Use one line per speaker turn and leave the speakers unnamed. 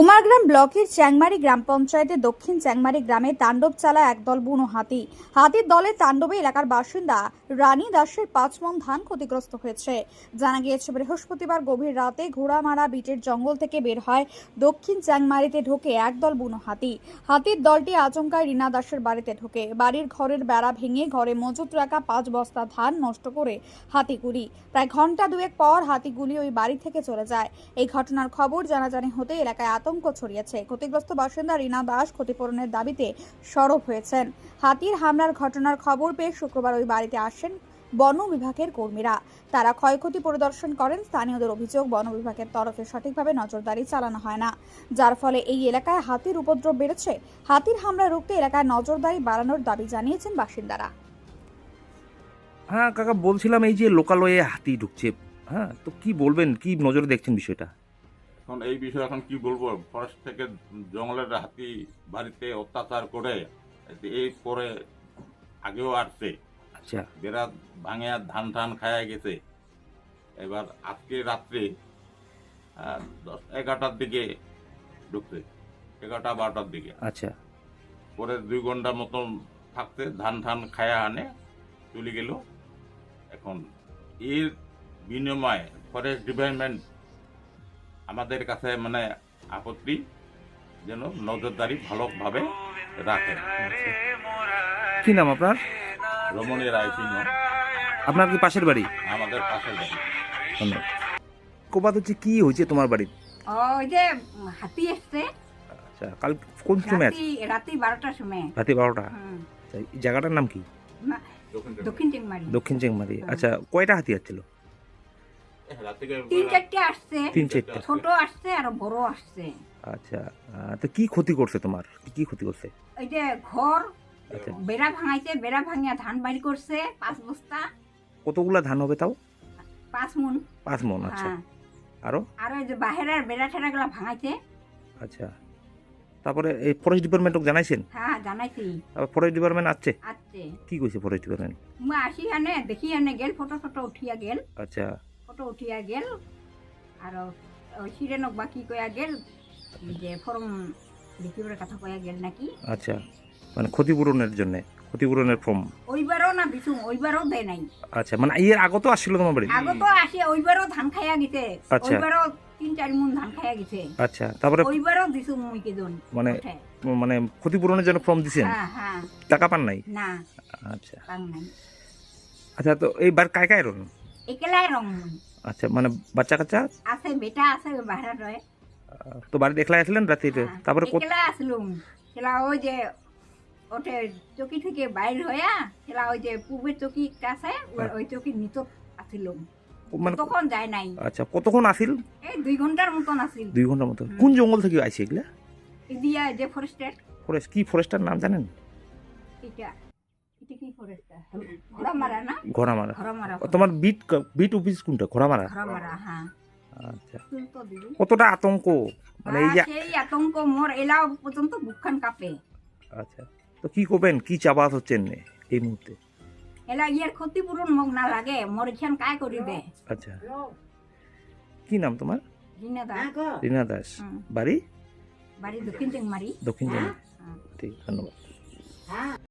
কুমারগ্রাম ব্লকের চ্যাংমারি গ্রাম পঞ্চায়েতের দক্ষিণ চ্যাংমারি গ্রামে তাণ্ডব চালায় একদল বুনো হাতি। হাতির দলের তাণ্ডবে এলাকার বাসিন্দা রানী দাসের 5 মণ ধান ক্ষতিগ্রস্ত হয়েছে। জানা গিয়েছে বৃহস্পতিবার গভীর রাতে ঘোড়ামারা বিটের জঙ্গল থেকে বের হয় দক্ষিণ চ্যাংমারিতে ঢোকে একদল বুনো হাতি। হাতির দলটি আচমকায় রীনা দাসের বাড়িতে ঢোকে। বাড়ির ঘরের বেড়া ভেঙে ঘরে মজুত রাখা 5 বস্তা ধান নষ্ট করে হাতিগুলি। প্রায় ঘন্টা দুয়েক পর হাতিগুলি ওই বাড়ি থেকে চলে যায়। এই ঘটনার খবর জানাজানি হতে এলাকায় আতঙ্ক ছড়িয়েছে। ক্ষতিগ্রস্ত বাসিন্দা রীনা দাস ক্ষতিপূরণের দাবিতে সরব হয়েছেন। হাতির হামলার ঘটনার খবর পেয়ে শুক্রবার ওই বাড়িতে আসেন বন বিভাগের কর্মীরা। তারা ক্ষয়ক্ষতি পরিদর্শন করেন। স্থানীয়দের অভিযোগ, বন বিভাগের তরফে সঠিকভাবে নজরদারি চালানো হয় না, যার ফলে এই এলাকায় হাতির উপদ্রব বেড়েছে। হাতির হামলা রুখতে এলাকায় নজরদারি বাড়ানোর দাবি জানিয়েছেন বাসিন্দারা।
হ্যাঁ কাকা, বলছিলাম এই যে লোকালয়ে হাতি ঢুকছে, হ্যাঁ তো কি বলবেন, কি নজরে দেখছেন বিষয়টা?
এখন এই বিষয়ে এখন কি বলবো, ফরেস্ট থেকে জঙ্গলের হাতি বাড়িতে অত্যাচার করে এই পরে আগেও আসছে,
আচ্ছা
বেড়া ভাঙে ধান ধান খায়া গেছে। এবার আজকে রাত্রে 11টার দিকে ঢুকছে, 11টা 12টার দিকে।
আচ্ছা,
পরে 2 ঘন্টার মতন থাকতে ধান ধান খায়া আনে চলে গেল। এখন এর বিনিময়ে ফরেস্ট ডিপার্টমেন্ট আমাদের কাছে মানে আপত্তি যেন নজরদারি ভালোভাবে রাখে।
কি নাম আপনার?
রমণী রায় সিংহ,
আপনার কি পাশের বাড়ি?
আমাদের পাশের বাড়ি।
ধন্যবাদ। কোপাত হচ্ছে, কি হয়েছে তোমার বাড়ি?
ওই যে হাতি এসছে
আচ্ছা, কাল কোন সময় আছে?
রাতে 12টার সময়।
রাতে 12টা। আচ্ছা, এই জায়গাটার নাম কি?
দক্ষিণ চেংমারি।
দক্ষিণ চেংমারি। আচ্ছা, কয়টা হাতি আসছিল?
3-4টে আসছে,
3-4টা।
ছোট আসছে আর বড় আসছে।
আচ্ছা, তো কি ক্ষতি করছে তোমার? কি ক্ষতি করছে?
ওই যে ঘর
আচ্ছা,
বেড়া ভাঙাইছে, বেড়া ভাঙিয়া ধান বাইর করছে 5 বস্তা।
কতগুলা ধান হবে তাও?
5 মণ।
5 মণ। আচ্ছা,
হ্যাঁ।
আরো?
আর ওই যে বাহিরের বেড়া ঠেড়া গুলা ভাঙাইছে।
আচ্ছা, তারপরে এই ফরেস্ট ডিপার্টমেন্টকে জানাইছেন?
হ্যাঁ জানাইছি।
তারপর ফরেস্ট ডিপার্টমেন্ট আসছে?
আসছে।
কি কইছে ফরেস্ট ডিপার্টমেন্ট?
মা আসি আনে দেখি আনে গেল, ফটো উঠিয়া গেল।
আচ্ছা,
ফটো উঠিয়া গেল আর ওই সিরেনক বাকি কয়া গেল যে ফর্ম দেখিবার কথা কয়া গেল নাকি।
আচ্ছা, মানে ক্ষতিপূরণের জন্য, ক্ষতিপূরণের ফর্ম?
ওইবারও না দিছু, ওইবারও দেয় নাই।
আচ্ছা, মানে এর আগে তো আসছিল তোমার বাড়ি?
আগে তো আসে, ওইবারও ধান খাইয়া গেছে।
আচ্ছা।
ওইবারও 3-4 মণ ধান খাইয়া গেছে।
আচ্ছা, তারপরে
ওইবারও দিছু মুই কেজন।
মানে মানে ক্ষতিপূরণের জন্য ফর্ম দিছেন?
হ্যাঁ হ্যাঁ।
টাকা পান নাই?
না,
আচ্ছা
পাং নাই।
আচ্ছা, তো এইবার কায় কায় রন?
একলাই রং মুই।
আচ্ছা, মানে বাচ্চা কাচ্চা
আছে, বেটা আছে বাহিরে রয়ে।
তো বাড়িতে একলা আসলেন রাত্রিতে? তারপরে
একলাই আসলুম। সেলা ওই যে ওঠে চকি থেকে বাইর হইয়া, সেলা ওই যে পূর্বের চকি আছে, ওই চকি নিচত আসিলুম।
মানে
তখন যায় নাই।
আচ্ছা, কতক্ষণ আসিল?
এই 2 ঘন্টার মতন আসিল।
2 ঘন্টার মতো। কোন জঙ্গল থেকে আইছে এগুলা?
দিয়া যে ফরেস্টের
ফরেস্ট, কি ফরেস্টার নাম জানেন?
এটা এটা কি ফরেস্টার? ঘোড়ামারা না?
ঘোড়ামারা।
ঘোড়ামারা।
তোমার বিট অফিস কোনটা? ঘোড়ামারা।
ঘোড়ামারা, হ্যাঁ।
আচ্ছা,
শুনতো দিদি।
কতটা আতঙ্ক, মানে এই যে
সেই আতঙ্ক মোর এলাও পর্যন্ত বুকখান কাঁপে।
আচ্ছা, তো কি করবেন, কি চাবাত হচ্ছেন এই মুহূর্তে?
এলা ইয়ার ক্ষতিপূরণ মোক না লাগে, মোর এখান কায় করি দে।
আচ্ছা, কি নাম তোমার?
জিনা দা।
রীনা দাস। বাড়ি?
বাড়ি দক্ষিণ চেংমারি।
দক্ষিণ চেংমারি। ঠিক, ধন্যবাদ।